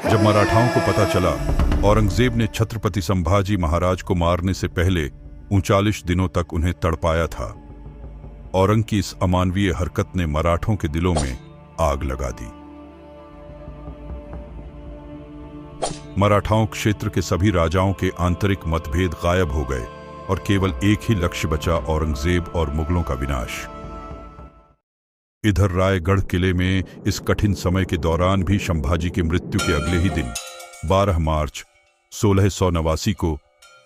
जब मराठाओं को पता चला औरंगजेब ने छत्रपति संभाजी महाराज को मारने से पहले 39 दिनों तक उन्हें तड़पाया था, औरंग की इस अमानवीय हरकत ने मराठों के दिलों में आग लगा दी। मराठाओं क्षेत्र के सभी राजाओं के आंतरिक मतभेद गायब हो गए और केवल एक ही लक्ष्य बचा, औरंगजेब और मुगलों का विनाश। इधर रायगढ़ किले में इस कठिन समय के दौरान भी संभाजी की मृत्यु के अगले ही दिन 12 मार्च 1689 को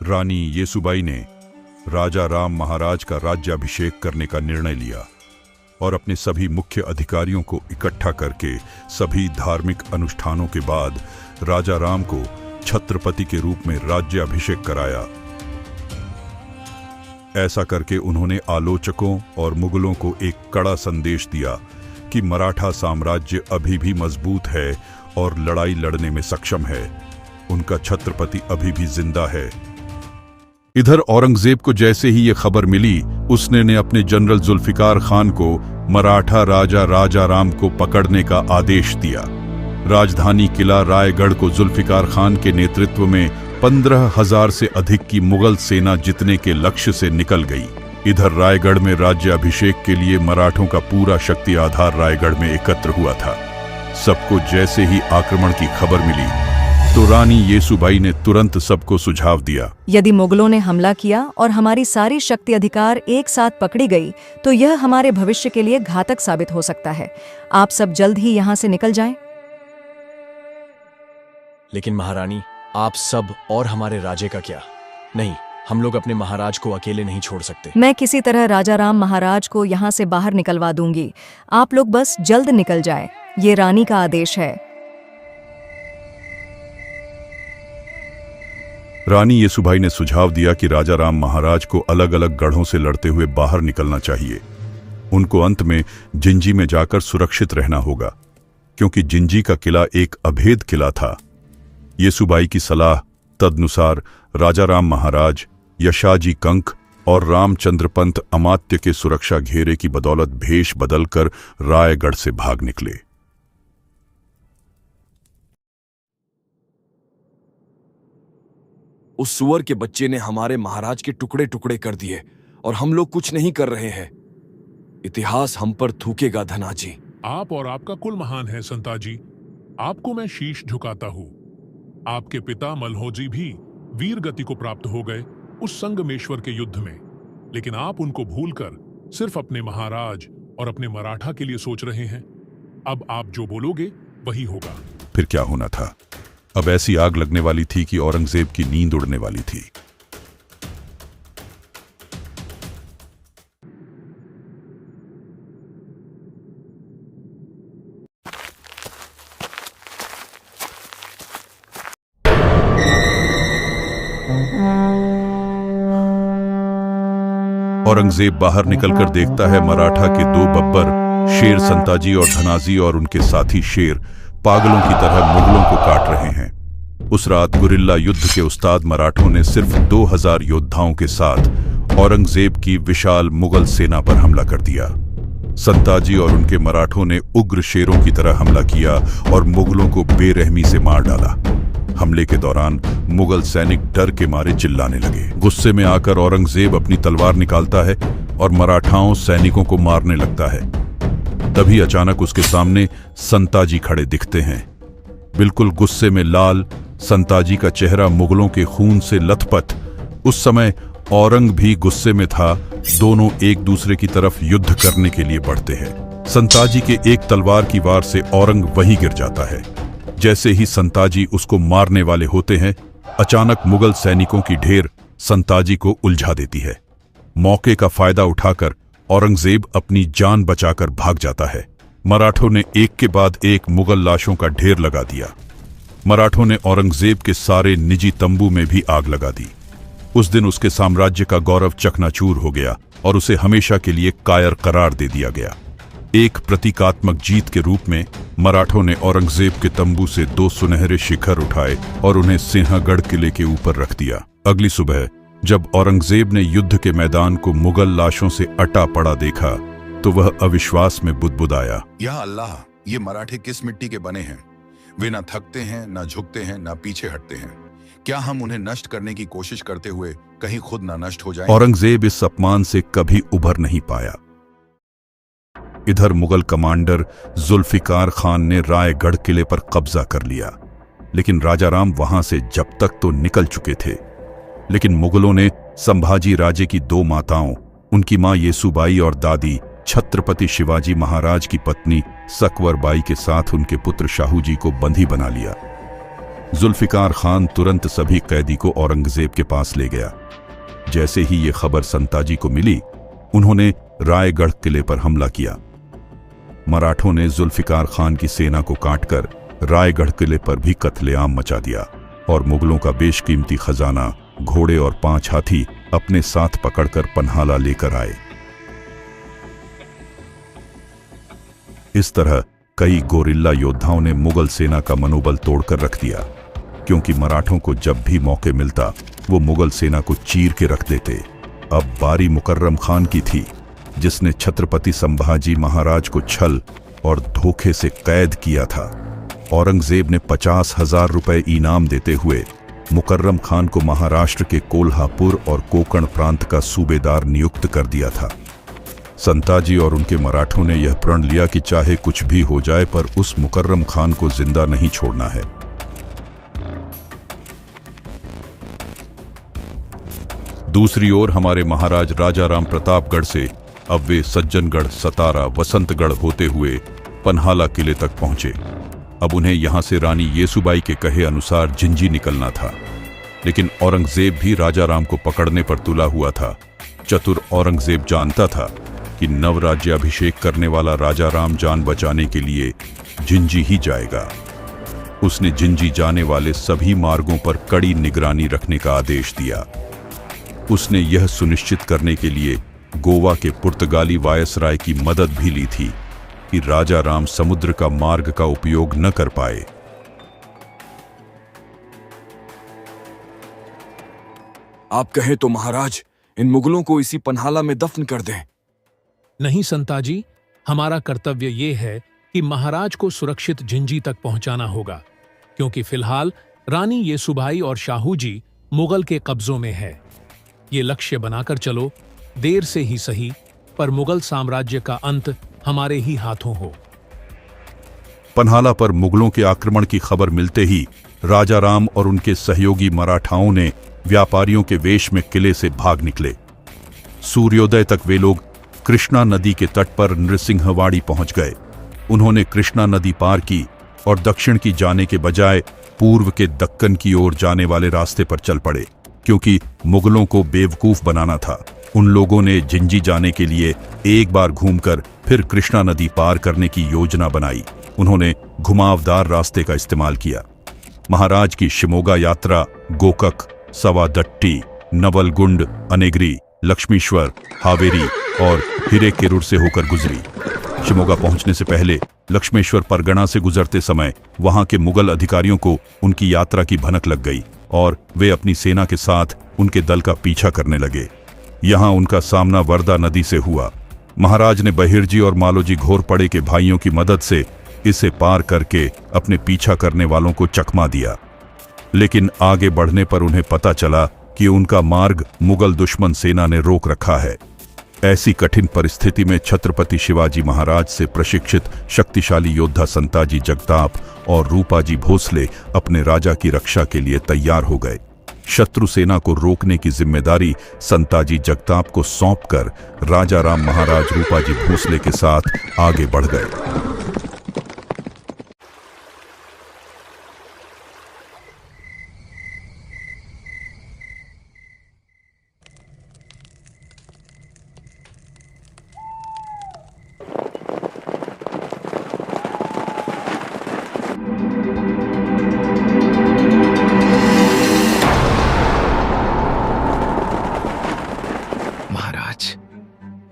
रानी येसुबाई ने राजा राम महाराज का राज्याभिषेक करने का निर्णय लिया और अपने सभी मुख्य अधिकारियों को इकट्ठा करके सभी धार्मिक अनुष्ठानों के बाद राजा राम को छत्रपति के रूप में राज्याभिषेक कराया। ऐसा करके उन्होंने आलोचकों और मुगलों को एक कड़ा संदेश दिया कि मराठा साम्राज्य अभी भी मजबूत है और लड़ाई लड़ने में सक्षम है, उनका छत्रपति अभी भी जिंदा है। इधर औरंगजेब को जैसे ही ये खबर मिली, उसने ने अपने जनरल जुल्फिकार खान को मराठा राजा राजा राम को पकड़ने का आदेश दिया। राजधानी किला रायगढ़ को जुल्फिकार खान के नेतृत्व में 15,000 से अधिक की मुगल सेना जीतने के लक्ष्य से निकल गई। इधर रायगढ़ में राज्याभिषेक के लिए मराठों का पूरा शक्ति आधार रायगढ़ में एकत्र हुआ था। सबको जैसे ही आक्रमण की खबर मिली तो रानी येसुबाई ने तुरंत सबको सुझाव दिया, यदि मुगलों ने हमला किया और हमारी सारी शक्ति अधिकार एक साथ पकड़ी गई तो यह हमारे भविष्य के लिए घातक साबित हो सकता है। आप सब जल्द ही यहाँ से निकल जाएं। लेकिन महारानी, आप सब और हमारे राजे का क्या? नहीं, हम लोग अपने महाराज को अकेले नहीं छोड़ सकते। मैं किसी तरह राजा राम महाराज को यहाँ से बाहर निकलवा दूंगी। आप लोग बस जल्द निकल जाएं। ये रानी का आदेश है। रानी येसुबाई ने सुझाव दिया कि राजा राम महाराज को अलग अलग गढ़ों से लड़ते हुए बाहर निकलना चाहिए। उनको अंत में जिंजी में जाकर सुरक्षित रहना होगा, क्योंकि जिंजी का किला एक अभेद किला था। येसुबाई की सलाह तदनुसार राजा राम महाराज, यशाजी कंक और रामचंद्र पंत अमात्य के सुरक्षा घेरे की बदौलत भेष बदलकर रायगढ़ से भाग निकले। उस सुअर के बच्चे ने हमारे महाराज के टुकड़े टुकड़े कर दिए और हम लोग कुछ नहीं कर रहे हैं। इतिहास हम पर थूकेगा धनाजी। आप और आपका कुल महान है संताजी। आपको मैं शीश झुकाता हूँ। आपके पिता मल्होजी भी वीर गति को प्राप्त हो गए उस संगमेश्वर के युद्ध में, लेकिन आप उनको भूलकर सिर्फ अपने महाराज और अपने मराठा के लिए सोच रहे हैं। अब आप जो बोलोगे वही होगा। फिर क्या होना था? अब ऐसी आग लगने वाली थी कि औरंगजेब की नींद उड़ने वाली थी। औरंगजेब बाहर निकलकर देखता है मराठा के 2 बब्बर शेर संताजी और धनाजी और उनके साथी शेर पागलों की तरह मुगलों को काट रहे हैं। उस रात गुरिल्ला युद्ध के उस्ताद मराठों ने सिर्फ 2000 योद्धाओं के साथ औरंगजेब की विशाल मुगल सेना पर हमला कर दिया। संताजी और उनके मराठों ने उग्र शेरों की तरह हमला किया और मुगलों को बेरहमी से मार डाला। हमले के दौरान मुगल सैनिक डर के मारे चिल्लाने लगे। गुस्से में आकर औरंगजेब अपनी तलवार निकालता है और मराठाओं सैनिकों को मारने लगता है। तभी अचानक उसके सामने संताजी खड़े दिखते हैं। बिल्कुल गुस्से में लाल संताजी का चेहरा मुगलों के खून से लथपथ। उस समय औरंग भी गुस्से में था। दोनों एक दूसरे की तरफ युद्ध करने के लिए बढ़ते हैं। संताजी के एक तलवार की वार से औरंग वहीं गिर जाता है। जैसे ही संताजी उसको मारने वाले होते हैं, अचानक मुगल सैनिकों की ढेर संताजी को उलझा देती है। मौके का फायदा उठाकर औरंगजेब अपनी जान बचाकर भाग जाता है। मराठों ने एक के बाद एक मुगल लाशों का ढेर लगा दिया। मराठों ने औरंगजेब के सारे निजी तंबू में भी आग लगा दी। उस दिन उसके साम्राज्य का गौरव चकनाचूर हो गया और उसे हमेशा के लिए कायर करार दे दिया गया। एक प्रतीकात्मक जीत के रूप में मराठों ने औरंगजेब के तंबू से 2 सुनहरे शिखर उठाए और उन्हें सिंहगढ़ किले के ऊपर रख दिया। अगली सुबह जब औरंगजेब ने युद्ध के मैदान को मुगल लाशों से अटा पड़ा देखा तो वह अविश्वास में बुदबुदाया, या अल्लाह, ये मराठे किस मिट्टी के बने हैं वे न थकते हैं, न झुकते हैं, न पीछे हटते हैं। क्या हम उन्हें नष्ट करने की कोशिश करते हुए कहीं खुद न नष्ट हो जाएं? औरंगजेब इस अपमान से कभी उभर नहीं पाया। इधर मुगल कमांडर जुल्फिकार खान ने रायगढ़ किले पर कब्जा कर लिया, लेकिन राजाराम वहां से जब तक तो निकल चुके थे, लेकिन मुगलों ने संभाजी राजे की दो माताओं, उनकी मां येसुबाई और दादी छत्रपति शिवाजी महाराज की पत्नी सकवरबाई के साथ उनके पुत्र शाहू जी को बंदी बना लिया। जुल्फिकार खान तुरंत सभी कैदी को औरंगजेब के पास ले गया। जैसे ही ये खबर संताजी को मिली, उन्होंने रायगढ़ किले पर हमला किया। मराठों ने जुल्फिकार खान की सेना को काटकर रायगढ़ किले पर भी कत्लेआम मचा दिया और मुगलों का बेशकीमती खजाना, घोड़े और 5 हाथी अपने साथ पकड़कर पन्हाला लेकर आए। इस तरह कई गोरिल्ला योद्धाओं ने मुगल सेना का मनोबल तोड़कर रख दिया, क्योंकि मराठों को जब भी मौके मिलता वो मुगल सेना को चीर के रख देते। अब बारी मुकर्रम खान की थी, जिसने छत्रपति संभाजी महाराज को छल और धोखे से कैद किया था। औरंगजेब ने 50,000 रुपए इनाम देते हुए मुकर्रम खान को महाराष्ट्र के कोल्हापुर और कोकण प्रांत का सूबेदार नियुक्त कर दिया था। संताजी और उनके मराठों ने यह प्रण लिया कि चाहे कुछ भी हो जाए, पर उस मुकर्रम खान को जिंदा नहीं छोड़ना है। दूसरी ओर हमारे महाराज राजाराम प्रतापगढ़ से अब वे सज्जनगढ़, सतारा, वसंतगढ़ होते हुए पन्हाला किले तक पहुंचे। अब उन्हें यहां से रानी येसुबाई के कहे अनुसार जिंजी निकलना था, लेकिन औरंगजेब भी राजाराम को पकड़ने पर तुला हुआ था। चतुर औरंगजेब जानता था कि नवराज्याभिषेक करने वाला राजाराम जान बचाने के लिए जिंजी ही जाएगा। उसने जिंजी जाने वाले सभी मार्गों पर कड़ी निगरानी रखने का आदेश दिया। उसने यह सुनिश्चित करने के लिए गोवा के पुर्तगाली वायसराय की मदद भी ली थी कि राजाराम समुद्र का मार्ग का उपयोग न कर पाए। आप कहें तो महाराज, इन मुगलों को इसी पन्हाला में दफन कर दें। नहीं संताजी, हमारा कर्तव्य ये है कि महाराज को सुरक्षित जिंजी तक पहुंचाना होगा, क्योंकि फिलहाल रानी येसुबाई और शाहू जी मुगल के कब्जों में है। ये लक्ष्य बनाकर चलो, देर से ही सही, पर मुगल साम्राज्य का अंत हमारे ही हाथों हो। पन्हाला पर मुगलों के आक्रमण की खबर मिलते ही राजाराम और उनके सहयोगी मराठाओं ने व्यापारियों के वेश में किले से भाग निकले। सूर्योदय तक वे लोग कृष्णा नदी के तट पर नृसिंहवाड़ी पहुंच गए। उन्होंने कृष्णा नदी पार की और दक्षिण की जाने के बजाय पूर्व के दक्कन की ओर जाने वाले रास्ते पर चल पड़े, क्योंकि मुगलों को बेवकूफ बनाना था। उन लोगों ने जिंजी जाने के लिए एक बार घूमकर फिर कृष्णा नदी पार करने की योजना बनाई। उन्होंने घुमावदार रास्ते का इस्तेमाल किया। महाराज की शिमोगा यात्रा गोकक, सवादट्टी, नवलगुंड, अनेगरी, लक्ष्मीश्वर, हावेरी और हिरेकेरुर से होकर गुजरी। शिमोगा पहुंचने से पहले लक्ष्मेश्वर परगना से गुजरते समय वहां के मुगल अधिकारियों को उनकी यात्रा की भनक लग गई और वे अपनी सेना के साथ उनके दल का पीछा करने लगे। यहां उनका सामना वर्दा नदी से हुआ। महाराज ने बहिर्जी और मालोजी घोरपड़े के भाइयों की मदद से इसे पार करके अपने पीछा करने वालों को चकमा दिया, लेकिन आगे बढ़ने पर उन्हें पता चला कि उनका मार्ग मुगल दुश्मन सेना ने रोक रखा है। ऐसी कठिन परिस्थिति में छत्रपति शिवाजी महाराज से प्रशिक्षित शक्तिशाली योद्धा संताजी जगताप और रूपाजी भोसले अपने राजा की रक्षा के लिए तैयार हो गए। शत्रु सेना को रोकने की जिम्मेदारी संताजी जगताप को सौंपकर राजाराम महाराज रूपाजी भोसले के साथ आगे बढ़ गए।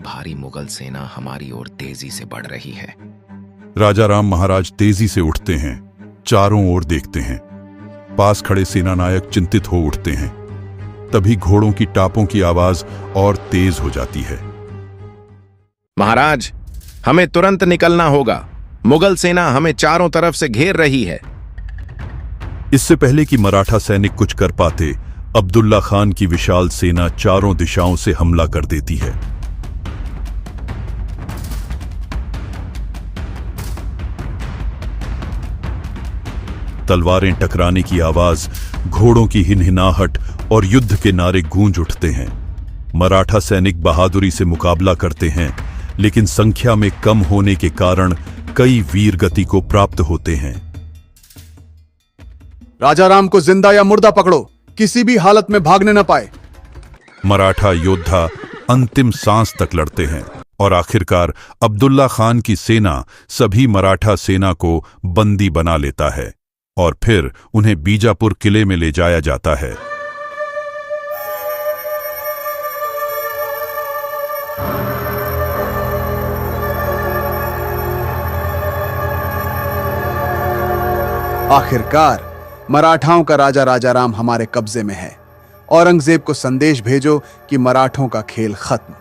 भारी मुगल सेना हमारी ओर तेजी से बढ़ रही है। राजाराम महाराज तेजी से उठते हैं, चारों ओर देखते हैं। पास खड़े सेनानायक चिंतित हो उठते हैं। तभी घोड़ों की टापों की आवाज और तेज हो जाती है। महाराज, हमें तुरंत निकलना होगा। मुगल सेना हमें चारों तरफ से घेर रही है। इससे पहले कि मराठा सैनिक कुछ कर पाते, अब्दुल्ला खान की विशाल सेना चारों दिशाओं से हमला कर देती है। तलवारें टकराने की आवाज, घोड़ों की हिनहिनाहट और युद्ध के नारे गूंज उठते हैं। मराठा सैनिक बहादुरी से मुकाबला करते हैं, लेकिन संख्या में कम होने के कारण कई वीर गति को प्राप्त होते हैं। राजा राम को जिंदा या मुर्दा पकड़ो, किसी भी हालत में भागने न पाए। मराठा योद्धा अंतिम सांस तक लड़ते हैं और आखिरकार अब्दुल्ला खान की सेना सभी मराठा सेना को बंदी बना लेता है और फिर उन्हें बीजापुर किले में ले जाया जाता है। आखिरकार मराठाओं का राजा राजाराम हमारे कब्जे में है। औरंगजेब को संदेश भेजो कि मराठों का खेल खत्म।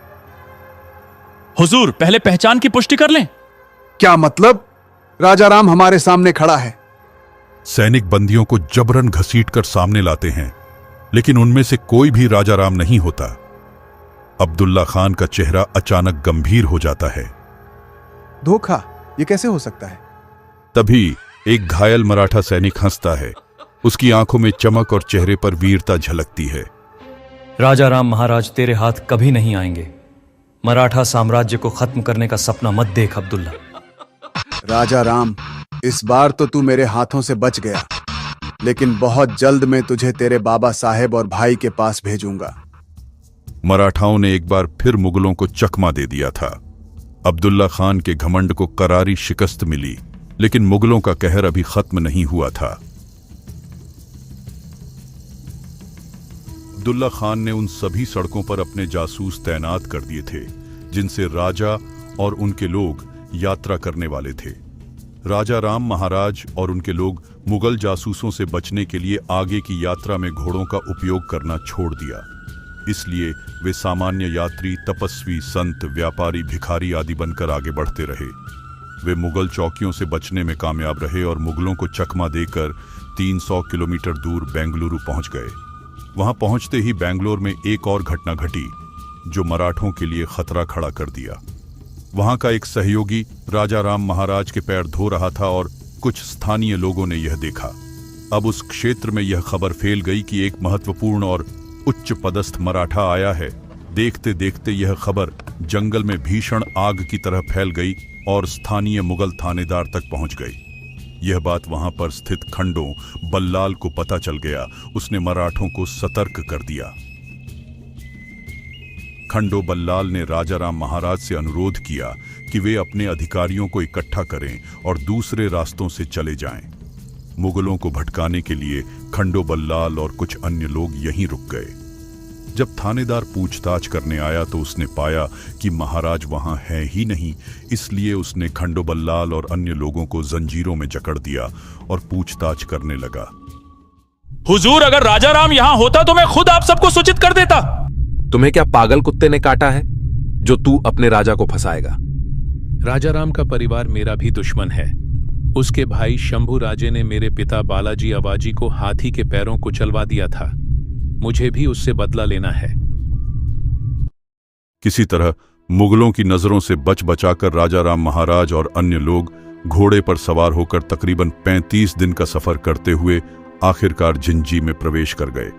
हुजूर, पहले पहचान की पुष्टि कर लें। क्या मतलब? राजाराम हमारे सामने खड़ा है। सैनिक बंदियों को जबरन घसीटकर सामने लाते हैं, लेकिन उनमें से कोई भी राजाराम नहीं होता। अब्दुल्ला खान का चेहरा अचानक गंभीर हो जाता है। धोखा, ये कैसे हो सकता है? तभी एक घायल मराठा सैनिक हंसता है। उसकी आंखों में चमक और चेहरे पर वीरता झलकती है। राजा राम महाराज तेरे हाथ कभी नहीं आएंगे। मराठा साम्राज्य को खत्म करने का सपना मत देख अब्दुल्ला। राजा राम, इस बार तो तू मेरे हाथों से बच गया, लेकिन बहुत जल्द मैं तुझे तेरे बाबा साहेब और भाई के पास भेजूंगा। मराठाओं ने एक बार फिर मुगलों को चकमा दे दिया था। अब्दुल्ला खान के घमंड को करारी शिकस्त मिली, लेकिन मुगलों का कहर अभी खत्म नहीं हुआ था। अब्दुल्ला खान ने उन सभी सड़कों पर अपने जासूस तैनात कर दिए थे जिनसे राजा और उनके लोग यात्रा करने वाले थे। राजा राम महाराज और उनके लोग मुगल जासूसों से बचने के लिए आगे की यात्रा में घोड़ों का उपयोग करना छोड़ दिया। इसलिए वे सामान्य यात्री, तपस्वी, संत, व्यापारी, भिखारी आदि बनकर आगे बढ़ते रहे। वे मुगल चौकियों से बचने में कामयाब रहे और मुगलों को चकमा देकर 300 किलोमीटर दूर बेंगलुरु पहुंच गए। वहां पहुंचते ही बेंगलोर में एक और घटना घटी जो मराठों के लिए खतरा खड़ा कर दिया। वहां का एक सहयोगी राजा राम महाराज के पैर धो रहा था और कुछ स्थानीय लोगों ने यह देखा। अब उस क्षेत्र में यह खबर फैल गई कि एक महत्वपूर्ण और उच्च पदस्थ मराठा आया है। देखते देखते यह खबर जंगल में भीषण आग की तरह फैल गई और स्थानीय मुगल थानेदार तक पहुंच गई। यह बात वहां पर स्थित खंडो बल्लाल को पता चल गया। उसने मराठों को सतर्क कर दिया। खंडो बल्लाल ने राजाराम महाराज से अनुरोध किया कि वे अपने अधिकारियों को इकट्ठा करें और दूसरे रास्तों से चले जाएं। मुगलों को भटकाने के लिए खंडो बल्लाल और कुछ अन्य लोग यहीं रुक गए। जब थानेदार पूछताछ करने आया तो उसने पाया कि महाराज वहां है ही नहीं। इसलिए उसने खंडो बल्लाल और अन्य लोगों को जंजीरों में जकड़ दिया और पूछताछ करने लगा। हुजूर, अगर राजा राम यहां होता तो मैं खुद आप सबको सूचित कर देता। तुम्हें क्या पागल कुत्ते ने काटा है जो तू अपने राजा को फंसाएगा? राजा राम का परिवार मेरा भी दुश्मन है। उसके भाई शंभू राजे ने मेरे पिता बालाजी अवाजी को हाथी के पैरों को चलवा दिया था। मुझे भी उससे बदला लेना है। किसी तरह मुगलों की नजरों से बच बचाकर राजा राम महाराज और अन्य लोग घोड़े पर सवार होकर तकरीबन 35 दिन का सफर करते हुए आखिरकार जिंजी में प्रवेश कर गए।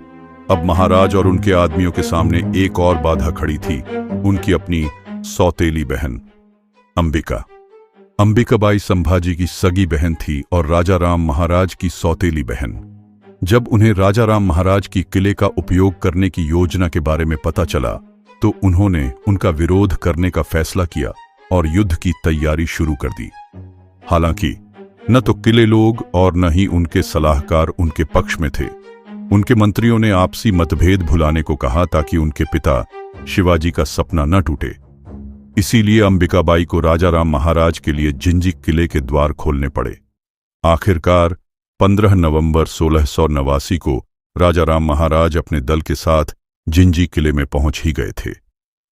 अब महाराज और उनके आदमियों के सामने एक और बाधा खड़ी थी, उनकी अपनी सौतेली बहन अंबिका। अंबिकाबाई संभाजी की सगी बहन थी और राजा राम महाराज की सौतेली बहन। जब उन्हें राजा राम महाराज की किले का उपयोग करने की योजना के बारे में पता चला तो उन्होंने उनका विरोध करने का फैसला किया और युद्ध की तैयारी शुरू कर दी। हालांकि न तो किले लोग और न ही उनके सलाहकार उनके पक्ष में थे। उनके मंत्रियों ने आपसी मतभेद भुलाने को कहा ताकि उनके पिता शिवाजी का सपना न टूटे। इसीलिए अंबिकाबाई को राजा राम महाराज के लिए जिंजी किले के द्वार खोलने पड़े। आखिरकार 15 नवंबर 1689 को राजा राम महाराज अपने दल के साथ जिंजी किले में पहुंच ही गए थे।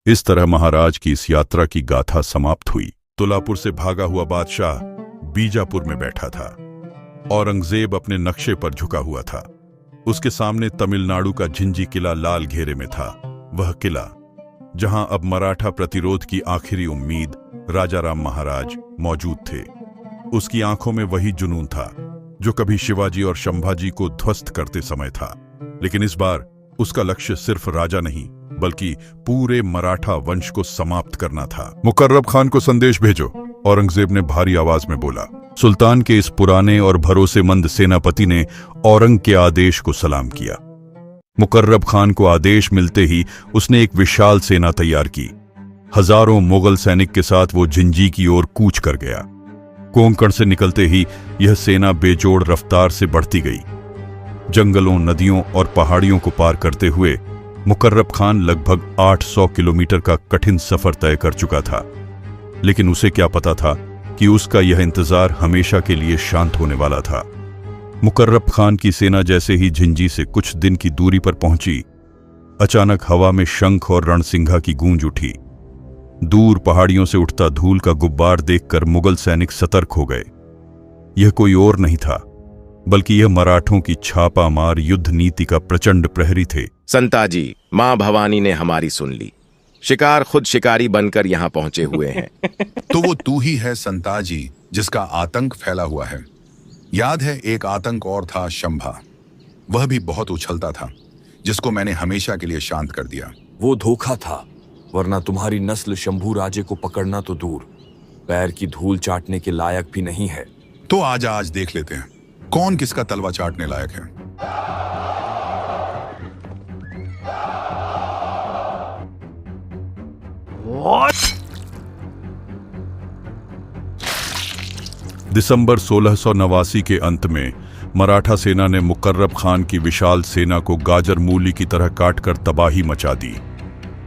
इस तरह महाराज की इस यात्रा की गाथा समाप्त हुई। तुलापुर से भागा हुआ बादशाह बीजापुर में बैठा था। औरंगजेब अपने नक्शे पर झुका हुआ था। उसके सामने तमिलनाडु का झिंजी किला लाल घेरे में था, वह किला जहां अब मराठा प्रतिरोध की आखिरी उम्मीद राजाराम महाराज मौजूद थे। उसकी आंखों में वही जुनून था जो कभी शिवाजी और संभाजी को ध्वस्त करते समय था, लेकिन इस बार उसका लक्ष्य सिर्फ राजा नहीं बल्कि पूरे मराठा वंश को समाप्त करना था। मुकर्रब खान को संदेश भेजो, औरंगजेब ने भारी आवाज में बोला। सुल्तान के इस पुराने और भरोसेमंद सेनापति ने औरंग के आदेश को सलाम किया। मुकर्रब खान को आदेश मिलते ही उसने एक विशाल सेना तैयार की। हजारों मुगल सैनिक के साथ वो झिंजी की ओर कूच कर गया। कोंकण से निकलते ही यह सेना बेजोड़ रफ्तार से बढ़ती गई। जंगलों, नदियों और पहाड़ियों को पार करते हुए मुकर्रब खान लगभग 800 किलोमीटर का कठिन सफर तय कर चुका था, लेकिन उसे क्या पता था कि उसका यह इंतजार हमेशा के लिए शांत होने वाला था। मुकर्रब खान की सेना जैसे ही झिंजी से कुछ दिन की दूरी पर पहुंची, अचानक हवा में शंख और रणसिंघा की गूंज उठी। दूर पहाड़ियों से उठता धूल का गुब्बार देखकर मुगल सैनिक सतर्क हो गए। यह कोई और नहीं था बल्कि यह मराठों की छापामार युद्ध नीति का प्रचंड प्रहरी थे। संताजी, मां भवानी ने हमारी सुन ली। शिकार खुद शिकारी बनकर यहाँ पहुंचे हुए हैं। तो वो तू ही है संताजी जिसका आतंक फैला हुआ है। याद है एक आतंक और था, शंभा। वह भी बहुत उछलता था, जिसको मैंने हमेशा के लिए शांत कर दिया। वो धोखा था, वरना तुम्हारी नस्ल शंभू राजे को पकड़ना तो दूर, पैर की धूल चाटने के लायक भी नहीं है। तो आज देख लेते हैं कौन किसका तलवा चाटने लायक है। दिसंबर 1689 के अंत में मराठा सेना ने मुकर्रब खान की विशाल सेना को गाजर मूली की तरह काटकर तबाही मचा दी।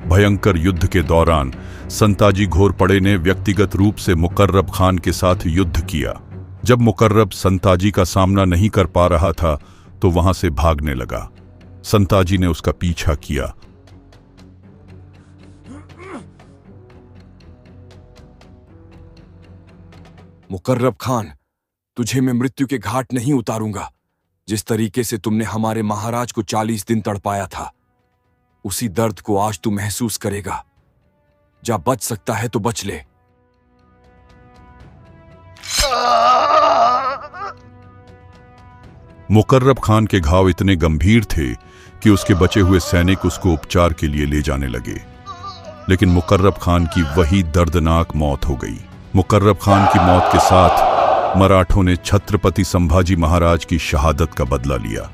भयंकर युद्ध के दौरान संताजी घोरपड़े ने व्यक्तिगत रूप से मुकर्रब खान के साथ युद्ध किया। जब मुकर्रब संताजी का सामना नहीं कर पा रहा था तो वहां से भागने लगा। संताजी ने उसका पीछा किया। मुकर्रब खान, तुझे मैं मृत्यु के घाट नहीं उतारूंगा। जिस तरीके से तुमने हमारे महाराज को 40 दिन तड़पाया था, उसी दर्द को आज तू महसूस करेगा। जा बच सकता है तो बच ले। मुकर्रब खान के घाव इतने गंभीर थे कि उसके बचे हुए सैनिक उसको उपचार के लिए ले जाने लगे, लेकिन मुकर्रब खान की वही दर्दनाक मौत हो गई। मुकर्रब खान की मौत के साथ मराठों ने छत्रपति संभाजी महाराज की शहादत का बदला लिया।